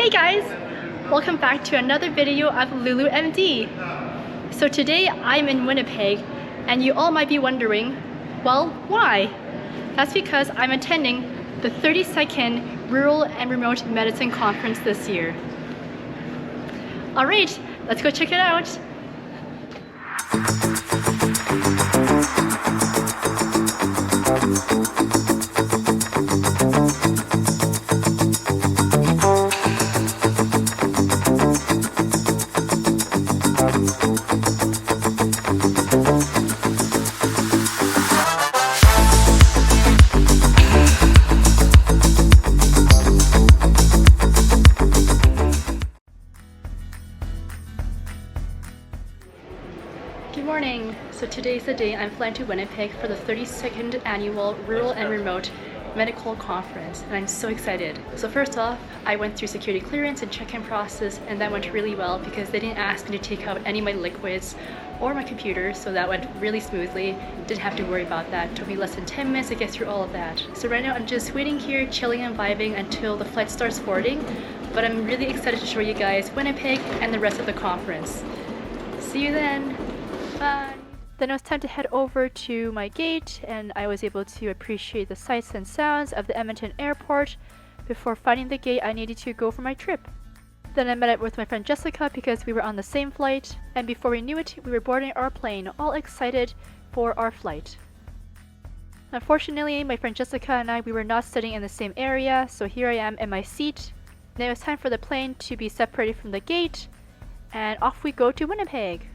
Hey guys! Welcome back to another video of Lulu MD. So today I'm in Winnipeg and you all might be wondering, well, why? That's because I'm attending the 32nd Rural and Remote Medicine Conference this year. Alright, let's go check it out! Good morning! So today's the day I'm flying to Winnipeg for the 32nd annual Rural and Remote Medical Conference, and I'm so excited. So first off, I went through security clearance and check-in process, and that went really well because they didn't ask me to take out any of my liquids or my computer, so that went really smoothly. Didn't have to worry about that. It took me less than 10 minutes to get through all of that. So right now I'm just waiting here, chilling and vibing until the flight starts boarding, but I'm really excited to show you guys Winnipeg and the rest of the conference. See you then! Bye! Then it was time to head over to my gate, and I was able to appreciate the sights and sounds of the Edmonton airport. Before finding the gate I needed to go for my trip. Then I met up with my friend Jessica because we were on the same flight, and before we knew it, we were boarding our plane, all excited for our flight. Unfortunately, my friend Jessica and we were not sitting in the same area, so here I am in my seat. Then it was time for the plane to be separated from the gate, and off we go to Winnipeg.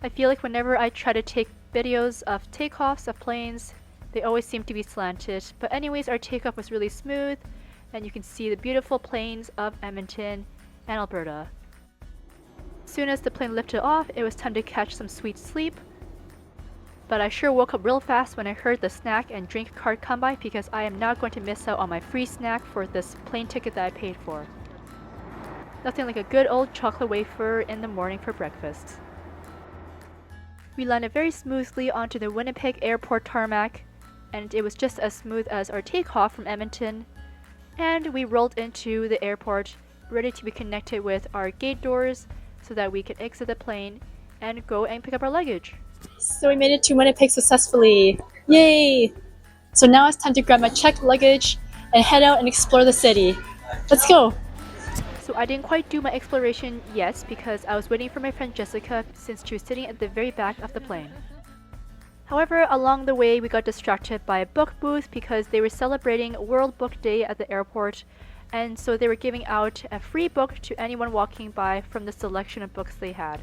I feel like whenever I try to take videos of takeoffs of planes, they always seem to be slanted. But anyways, our takeoff was really smooth, and you can see the beautiful plains of Edmonton and Alberta. As soon as the plane lifted off, it was time to catch some sweet sleep. But I sure woke up real fast when I heard the snack and drink cart come by, because I am not going to miss out on my free snack for this plane ticket that I paid for. Nothing like a good old chocolate wafer in the morning for breakfast. We landed very smoothly onto the Winnipeg airport tarmac, and it was just as smooth as our takeoff from Edmonton, and we rolled into the airport ready to be connected with our gate doors so that we could exit the plane and go and pick up our luggage. So we made it to Winnipeg successfully! Yay! So now it's time to grab my checked luggage and head out and explore the city. Let's go! So I didn't quite do my exploration yet because I was waiting for my friend Jessica since she was sitting at the very back of the plane. However, along the way we got distracted by a book booth because they were celebrating World Book Day at the airport, and so they were giving out a free book to anyone walking by from the selection of books they had.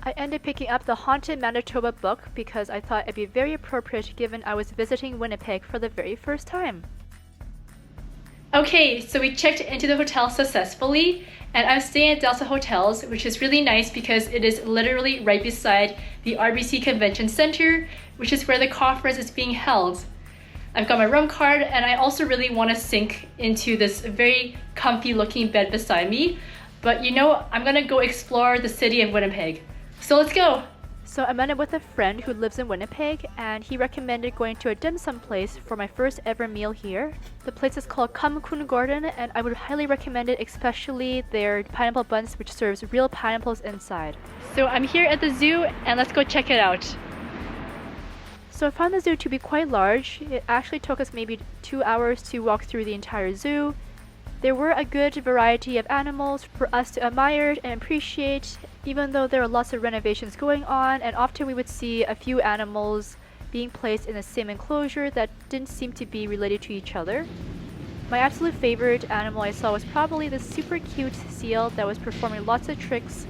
I ended picking up the Haunted Manitoba book because I thought it'd be very appropriate given I was visiting Winnipeg for the very first time. Okay, so we checked into the hotel successfully, and I'm staying at Delta Hotels, which is really nice because it is literally right beside the RBC Convention Center, which is where the conference is being held. I've got my room card, and I also really want to sink into this very comfy looking bed beside me, but you know, I'm gonna go explore the city of Winnipeg. So let's go! So I met up with a friend who lives in Winnipeg, and he recommended going to a dim sum place for my first ever meal here. The place is called Converging, and I would highly recommend it, especially their pineapple buns, which serves real pineapples inside. So I'm here at the zoo, and let's go check it out. So I found the zoo to be quite large. It actually took us maybe 2 hours to walk through the entire zoo. There were a good variety of animals for us to admire and appreciate, even though there are lots of renovations going on, and often we would see a few animals being placed in the same enclosure that didn't seem to be related to each other. My absolute favorite animal I saw was probably the super cute seal that was performing lots of tricks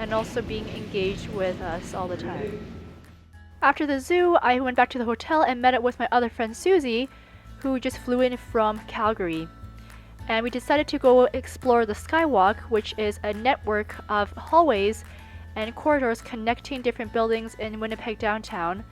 and also being engaged with us all the time. After the zoo, I went back to the hotel and met up with my other friend Susie, who just flew in from Calgary. And we decided to go explore the Skywalk, which is a network of hallways and corridors connecting different buildings in Winnipeg downtown.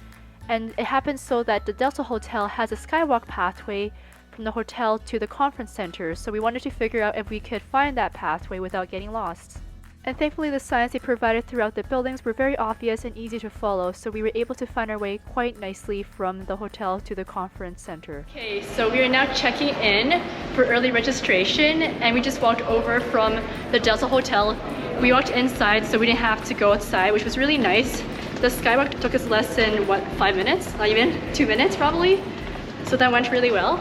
And it happens so that the Delta Hotel has a Skywalk pathway from the hotel to the conference center, so we wanted to figure out if we could find that pathway without getting lost. And thankfully the signs they provided throughout the buildings were very obvious and easy to follow, so we were able to find our way quite nicely from the hotel to the conference center. Okay, so we are now checking in for early registration, and we just walked over from the Delta Hotel. We walked inside so we didn't have to go outside, which was really nice. The skywalk took us less than, what, 5 minutes? Not even 2 minutes probably. So that went really well.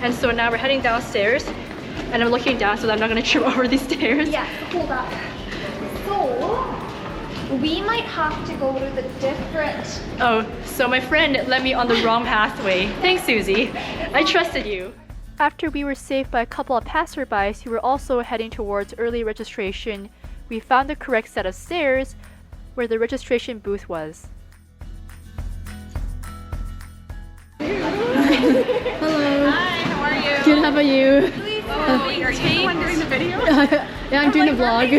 And so now we're heading downstairs, and I'm looking down so that I'm not gonna trip over these stairs. Yeah, hold up. So, we might have to go to the different... Oh, so my friend led me on the wrong pathway. Thanks, Susie. I trusted you. After we were saved by a couple of passerbys who were also heading towards early registration, we found the correct set of stairs where the registration booth was. Hello. Hi, how are you? Good, how about you? Are you the one doing the video? Yeah, I'm doing a vlog.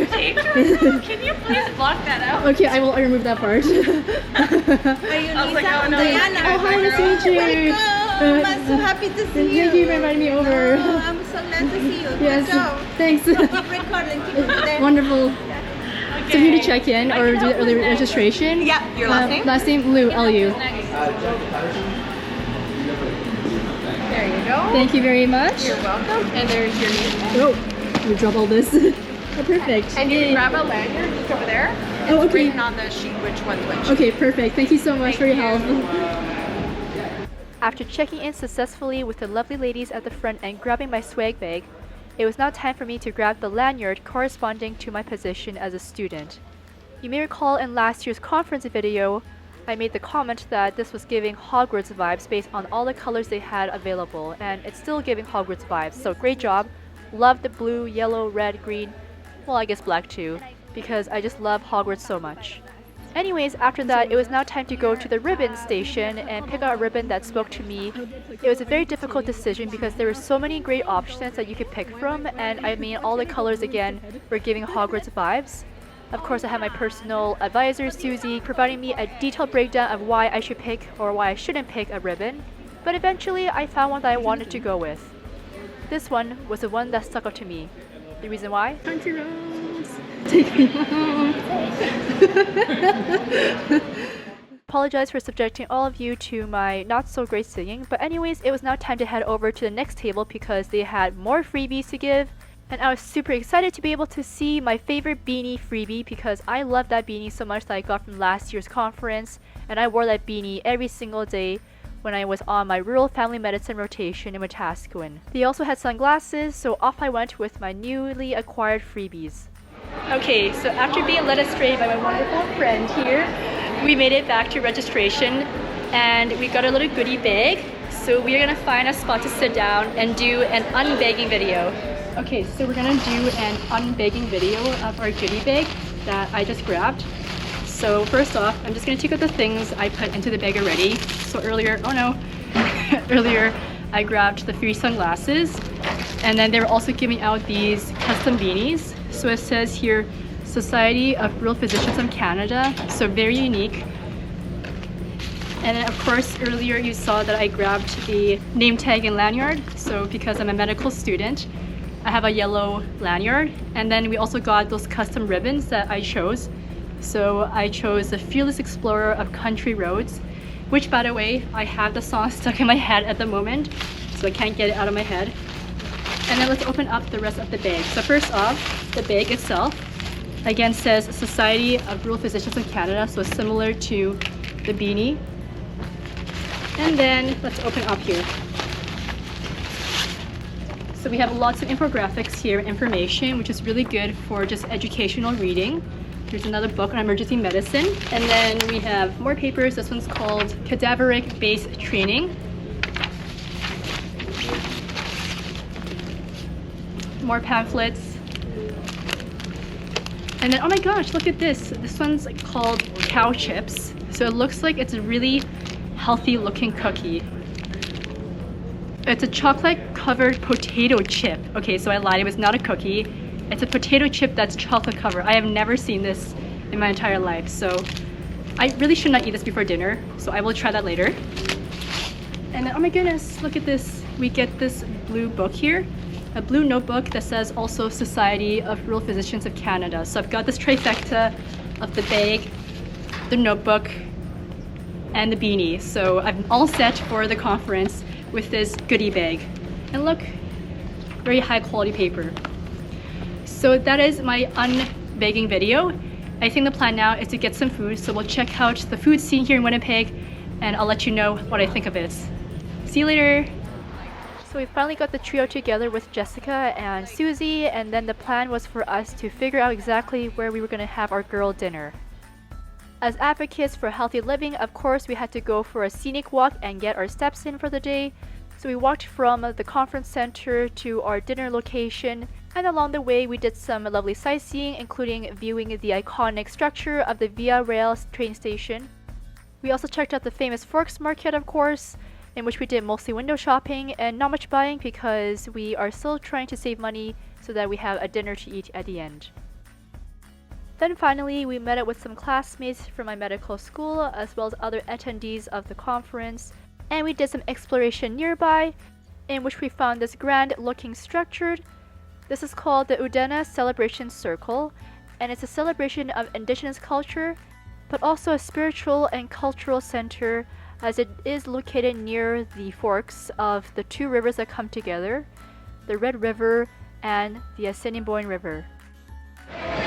Can you please block that out? Okay, I will remove that part. I was like, oh no, Diana. Oh, hi, nice to meet you. I'm so happy to see you. Thank you for inviting me over. Oh, I'm so glad to see you. Yes, Good job. thanks. Keep recording, keep it there. Wonderful. So we need to check in or do the early registration. Yeah, your last name? Last name, Liu, L-U. There you go. Thank you very much. You're welcome. And there's your name. Oh, we drop all this. Oh, perfect. And you can grab a lanyard just over there. Oh, It's okay. written on the sheet which one's which. Okay, perfect. Thank you so much for your help. After checking in successfully with the lovely ladies at the front and grabbing my swag bag, it was now time for me to grab the lanyard corresponding to my position as a student. You may recall in last year's conference video, I made the comment that this was giving Hogwarts vibes based on all the colors they had available, and it's still giving Hogwarts vibes, so great job. Love the blue, yellow, red, green, well I guess black too, because I just love Hogwarts so much. Anyways, after that, it was now time to go to the ribbon station and pick out a ribbon that spoke to me. It was a very difficult decision because there were so many great options that you could pick from, and I mean all the colors again were giving Hogwarts vibes. Of course, I had my personal advisor, Susie, providing me a detailed breakdown of why I should pick or why I shouldn't pick a ribbon, but eventually I found one that I wanted to go with. This one was the one that stuck out to me. The reason why? Country roads, take me home. Apologize for subjecting all of you to my not so great singing, but anyways, it was now time to head over to the next table because they had more freebies to give, and I was super excited to be able to see my favorite beanie freebie because I love that beanie so much that I got from last year's conference, and I wore that beanie every single day when I was on my rural family medicine rotation in Wetaskiwin. They also had sunglasses, so off I went with my newly acquired freebies. Okay, so after being led astray by my wonderful friend here, we made it back to registration and we got a little goodie bag. So we are gonna find a spot to sit down and do an unbagging video. Okay, so we're gonna do an unbagging video of our goodie bag that I just grabbed. So first off, I'm just gonna take out the things I put into the bag already. So earlier, oh no, earlier I grabbed the free sunglasses, and then they were also giving out these custom beanies. So it says here, Society of Rural Physicians of Canada, so very unique. And then of course earlier you saw that I grabbed the name tag and lanyard. So because I'm a medical student, I have a yellow lanyard. And then we also got those custom ribbons that I chose. So I chose the Fearless Explorer of Country Roads, which by the way, I have the song stuck in my head at the moment, so I can't get it out of my head. And then let's open up the rest of the bag. So first off, the bag itself, again says Society of Rural Physicians of Canada, so similar to the beanie. And then let's open up here. So we have lots of infographics here, information, which is really good for just educational reading. There's another book on emergency medicine. And then we have more papers. This one's called Cadaveric-Based Training. More pamphlets. And then, oh my gosh, look at this. This one's called Cow Chips. So it looks like it's a really healthy looking cookie. It's a chocolate covered potato chip. Okay, so I lied, it was not a cookie. It's a potato chip that's chocolate covered. I have never seen this in my entire life. So I really should not eat this before dinner. So I will try that later. And then, oh my goodness, look at this. We get this blue book here. A blue notebook that says also Society of Rural Physicians of Canada. So I've got this trifecta of the bag, the notebook, and the beanie. So I'm all set for the conference with this goodie bag. And look, very high quality paper. So that is my unbagging video. I think the plan now is to get some food, so we'll check out the food scene here in Winnipeg and I'll let you know what I think of it. See you later! So we finally got the trio together with Jessica and Susie, and then the plan was for us to figure out exactly where we were going to have our girl dinner. As advocates for healthy living, of course, we had to go for a scenic walk and get our steps in for the day. So we walked from the conference center to our dinner location, and along the way we did some lovely sightseeing, including viewing the iconic structure of the Via Rail train station. We also checked out the famous Forks Market, of course, in which we did mostly window shopping and not much buying because we are still trying to save money so that we have a dinner to eat at the end. Then finally, we met up with some classmates from my medical school as well as other attendees of the conference, and we did some exploration nearby, in which we found this grand looking structure. This is called the Udena Celebration Circle, and it's a celebration of indigenous culture, but also a spiritual and cultural center as it is located near the forks of the two rivers that come together, the Red River and the Assiniboine River.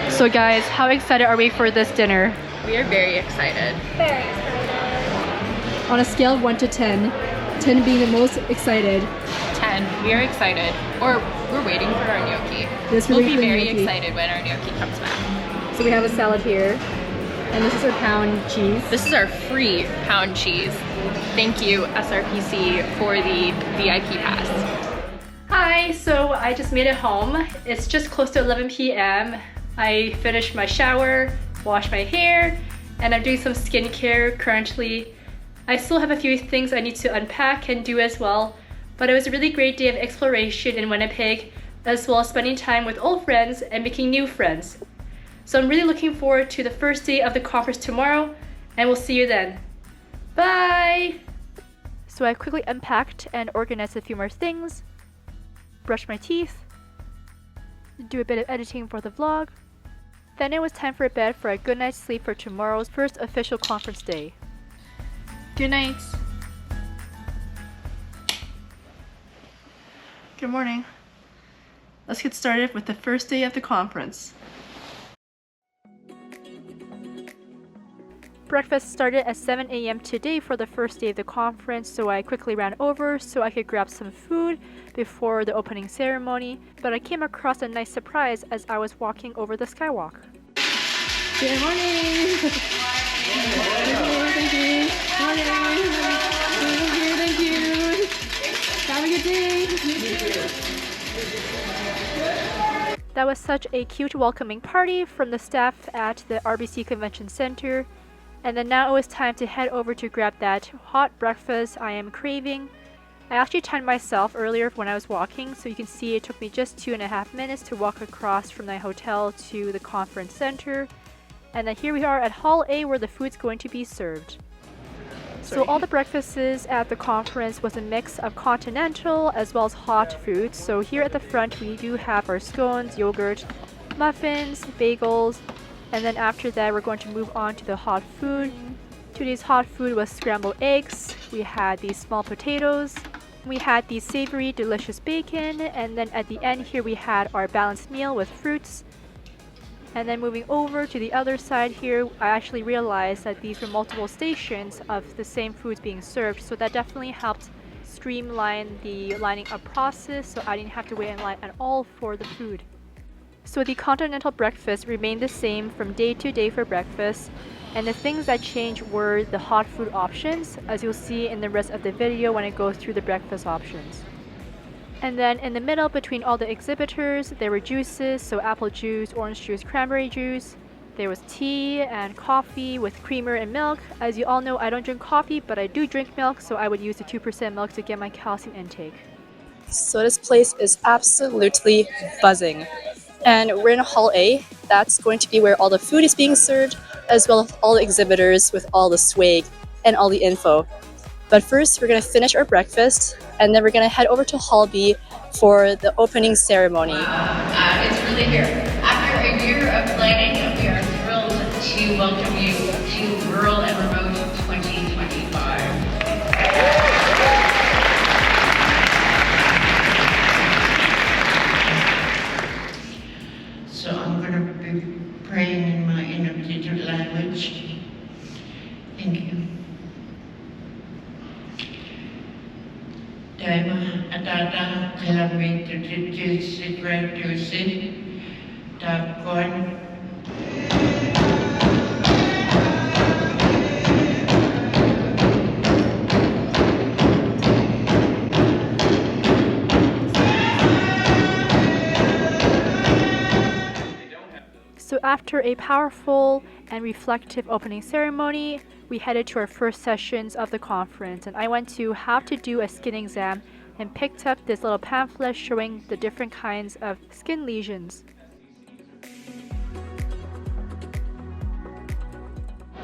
So guys, how excited are we for this dinner? We are very excited. Very excited. On a scale of 1 to 10, 10 being the most excited. 10. We are excited. Or we're waiting for our gnocchi. This We'll really be very gnocchi. excited when our gnocchi comes back. So we have a salad here, and this is our pound cheese. This is our free pound cheese. Thank you, SRPC, for the VIP pass. Hi, so I just made it home. It's just close to 11 p.m. I finished my shower, washed my hair, and I'm doing some skincare currently. I still have a few things I need to unpack and do as well, but it was a really great day of exploration in Winnipeg, as well as spending time with old friends and making new friends. So I'm really looking forward to the first day of the conference tomorrow, and we'll see you then. Bye! So I quickly unpacked and organized a few more things, brushed my teeth, do a bit of editing for the vlog. Then it was time for bed for a good night's sleep for tomorrow's first official conference day. Good night. Good morning. Let's get started with the first day of the conference. Breakfast started at 7 a.m. today for the first day of the conference, so I quickly ran over so I could grab some food before the opening ceremony, but I came across a nice surprise as I was walking over the skywalk. Good morning! Thank you! Thank you! Have a good day! That was such a cute welcoming party from the staff at the RBC Convention Center. And then now it was time to head over to grab that hot breakfast I am craving. I actually timed myself earlier when I was walking, so you can see it took me just 2.5 minutes to walk across from my hotel to the conference center. And then here we are at Hall A where the food's going to be served. So all the breakfasts at the conference was a mix of continental as well as hot foods. So here at the front we do have our scones, yogurt, muffins, bagels, and then after that we're going to move on to the hot food. Today's hot food was scrambled eggs, we had these small potatoes, we had the savory delicious bacon, and then at the end here we had our balanced meal with fruits. And then moving over to the other side here, I actually realized that these were multiple stations of the same foods being served, so that definitely helped streamline the lining up process, so I didn't have to wait in line at all for the food. So the continental breakfast remained the same from day to day for breakfast, and the things that changed were the hot food options, as you'll see in the rest of the video when I go through the breakfast options. And then in the middle between all the exhibitors, there were juices, so apple juice, orange juice, cranberry juice. There was tea and coffee with creamer and milk. As you all know, I don't drink coffee, but I do drink milk, so I would use the 2% milk to get my calcium intake. So this place is absolutely buzzing. And we're in Hall A. That's going to be where all the food is being served, as well as all the exhibitors with all the swag and all the info. But first, we're going to finish our breakfast, and then we're going to head over to Hall B for the opening ceremony. It's really here. After a year of planning, we are thrilled to welcome you to Rural and Remote 2025. So after a powerful and reflective opening ceremony, we headed to our first sessions of the conference, and I went to how to do a skin exam and picked up this little pamphlet showing the different kinds of skin lesions.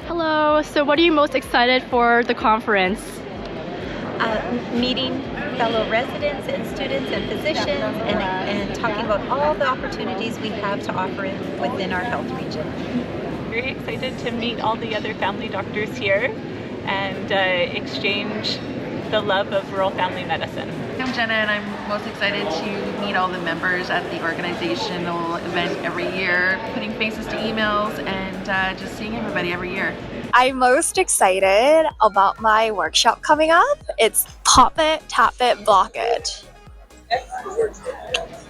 Hello, so what are you most excited for the conference? Meeting fellow residents and students and physicians and talking about all the opportunities we have to offer within our health region. Very excited to meet all the other family doctors here and exchange the love of rural family medicine. I'm Jenna, and I'm most excited to meet all the members at the organizational event every year, putting faces to emails and just seeing everybody every year. I'm most excited about my workshop coming up. It's Pop It, Tap It, Block It.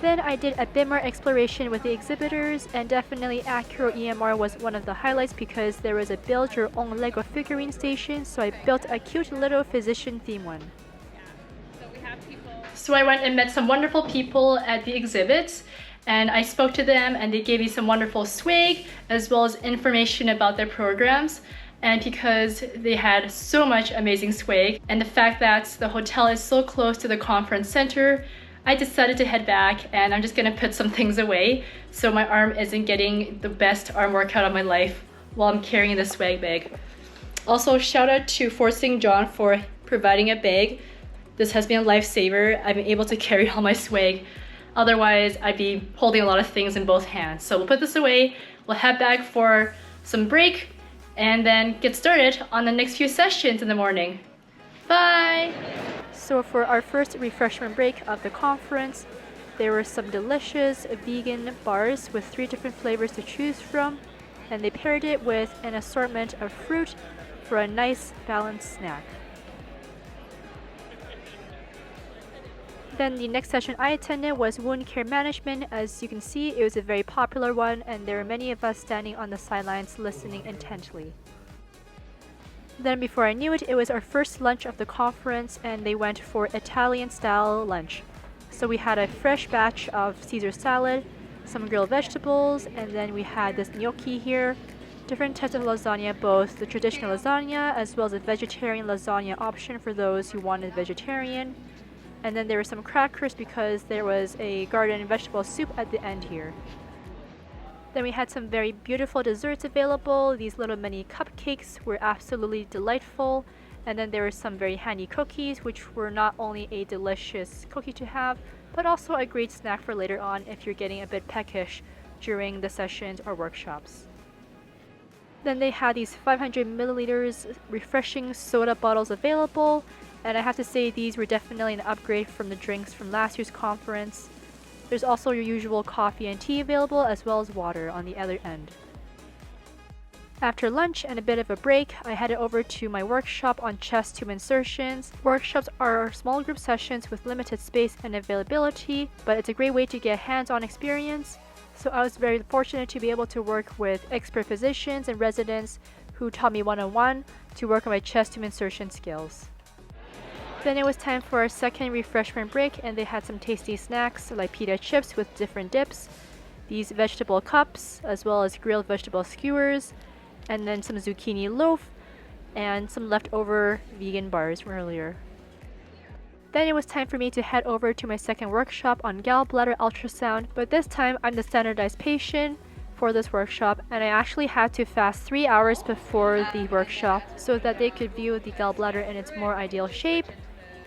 Then I did a bit more exploration with the exhibitors, and definitely Acuro EMR was one of the highlights because there was a build your own Lego figurine station, so I built a cute little physician theme one. So I went and met some wonderful people at the exhibits, and I spoke to them and they gave me some wonderful swag as well as information about their programs. And because they had so much amazing swag and the fact that the hotel is so close to the conference center, I decided to head back, and I'm just gonna put some things away so my arm isn't getting the best arm workout of my life while I'm carrying the swag bag. Also, shout out to Forcing John for providing a bag. This has been a lifesaver. I've been able to carry all my swag. Otherwise, I'd be holding a lot of things in both hands. So we'll put this away, we'll head back for some break, and then get started on the next few sessions in the morning. Bye! So for our first refreshment break of the conference, there were some delicious vegan bars with 3 different flavors to choose from, and they paired it with an assortment of fruit for a nice balanced snack. Then the next session I attended was wound care management. As you can see, it was a very popular one, and there were many of us standing on the sidelines listening intently. Then before I knew it, it was our first lunch of the conference, and they went for Italian style lunch. So we had a fresh batch of Caesar salad, some grilled vegetables, and then we had this gnocchi here, different types of lasagna, both the traditional lasagna as well as a vegetarian lasagna option for those who wanted vegetarian. And then there were some crackers because there was a garden and vegetable soup at the end here. Then we had some very beautiful desserts available. These little mini cupcakes were absolutely delightful. And then there were some very handy cookies, which were not only a delicious cookie to have, but also a great snack for later on if you're getting a bit peckish during the sessions or workshops. Then they had these 500 milliliters refreshing soda bottles available. And I have to say these were definitely an upgrade from the drinks from last year's conference. There's also your usual coffee and tea available, as well as water on the other end. After lunch and a bit of a break, I headed over to my workshop on chest tube insertions. Workshops are small group sessions with limited space and availability, but it's a great way to get hands-on experience. So I was very fortunate to be able to work with expert physicians and residents who taught me one-on-one to work on my chest tube insertion skills. Then it was time for our second refreshment break, and they had some tasty snacks like pita chips with different dips, these vegetable cups, as well as grilled vegetable skewers, and then some zucchini loaf, and some leftover vegan bars from earlier. Then it was time for me to head over to my second workshop on gallbladder ultrasound, but this time I'm the standardized patient for this workshop, and I actually had to fast 3 hours before the workshop so that they could view the gallbladder in its more ideal shape.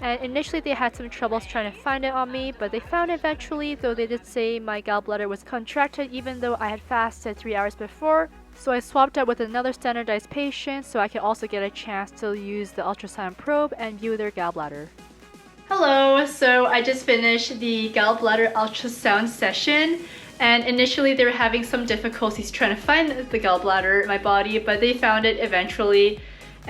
And initially they had some troubles trying to find it on me, but they found it eventually, though they did say my gallbladder was contracted even though I had fasted 3 hours before. So I swapped out with another standardized patient so I could also get a chance to use the ultrasound probe and view their gallbladder. Hello, so I just finished the gallbladder ultrasound session, and initially they were having some difficulties trying to find the gallbladder in my body, but they found it eventually.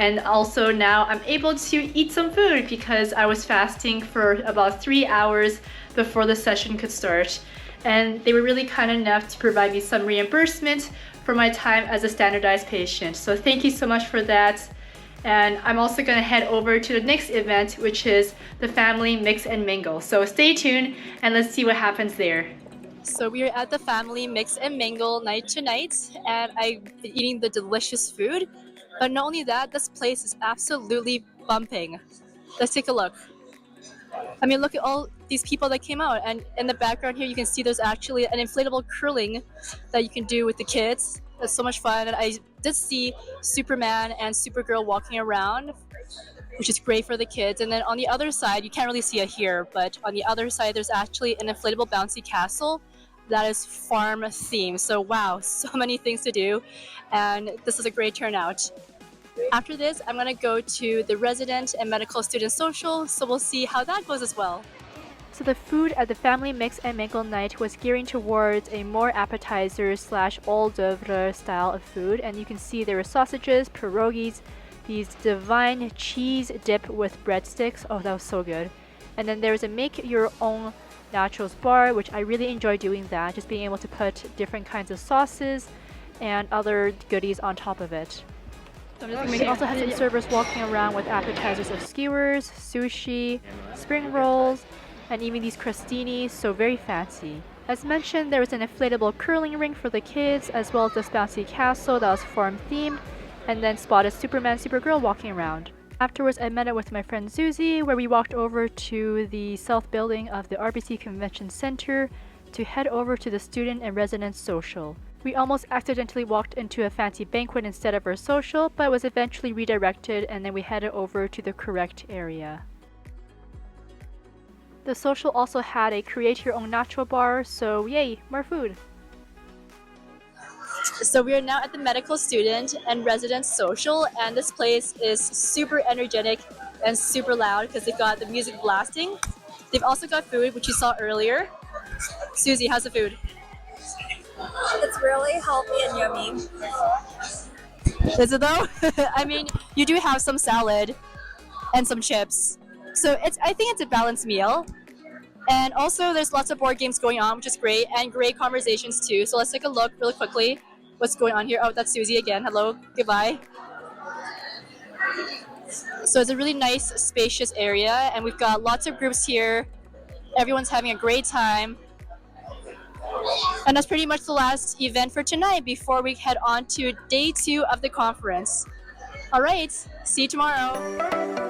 And also now I'm able to eat some food because I was fasting for about 3 hours before the session could start. And they were really kind enough to provide me some reimbursement for my time as a standardized patient. So thank you so much for that. And I'm also gonna head over to the next event, which is the Family Mix and Mingle. So stay tuned and let's see what happens there. So we are at the Family Mix and Mingle night tonight, and I'm eating the delicious food. But not only that, this place is absolutely bumping. Let's take a look. I mean, look at all these people that came out, and in the background here you can see there's actually an inflatable curling that you can do with the kids. That's so much fun, and I did see Superman and Supergirl walking around, which is great for the kids. And then on the other side, you can't really see it here, but on the other side there's actually an inflatable bouncy castle that is farm themed. So wow, so many things to do, and this is a great turnout. After this, I'm gonna go to the resident and medical student social, so we'll see how that goes as well. So the food at the Family Mix and Mingle night was gearing towards a more appetizer / hors d'oeuvre style of food, and you can see there were sausages, pierogies, these divine cheese dip with breadsticks. Oh, that was so good. And then there was a make your own nachos bar, which I really enjoy doing that, just being able to put different kinds of sauces and other goodies on top of it. We also had some servers walking around with appetizers of skewers, sushi, spring rolls, and even these crostinis, so very fancy. As mentioned, there was an inflatable curling ring for the kids, as well as this bouncy castle that was farm themed, and then spotted Superman, Supergirl walking around. Afterwards, I met up with my friend Susie, where we walked over to the south building of the RBC Convention Center to head over to the student and resident social. We almost accidentally walked into a fancy banquet instead of our social, but was eventually redirected, and then we headed over to the correct area. The social also had a create your own nacho bar, so yay, more food. So we are now at the medical student and resident social, and this place is super energetic and super loud because they've got the music blasting. They've also got food, which you saw earlier. Susie, how's the food? It's really healthy and yummy. Is it though? I mean, you do have some salad and some chips. So I think it's a balanced meal. And also there's lots of board games going on, which is great, and great conversations too. So let's take a look really quickly what's going on here. Oh, that's Susie again. Hello, goodbye. So it's a really nice, spacious area, and we've got lots of groups here. Everyone's having a great time. And that's pretty much the last event for tonight before we head on to day 2 of the conference. All right, see you tomorrow.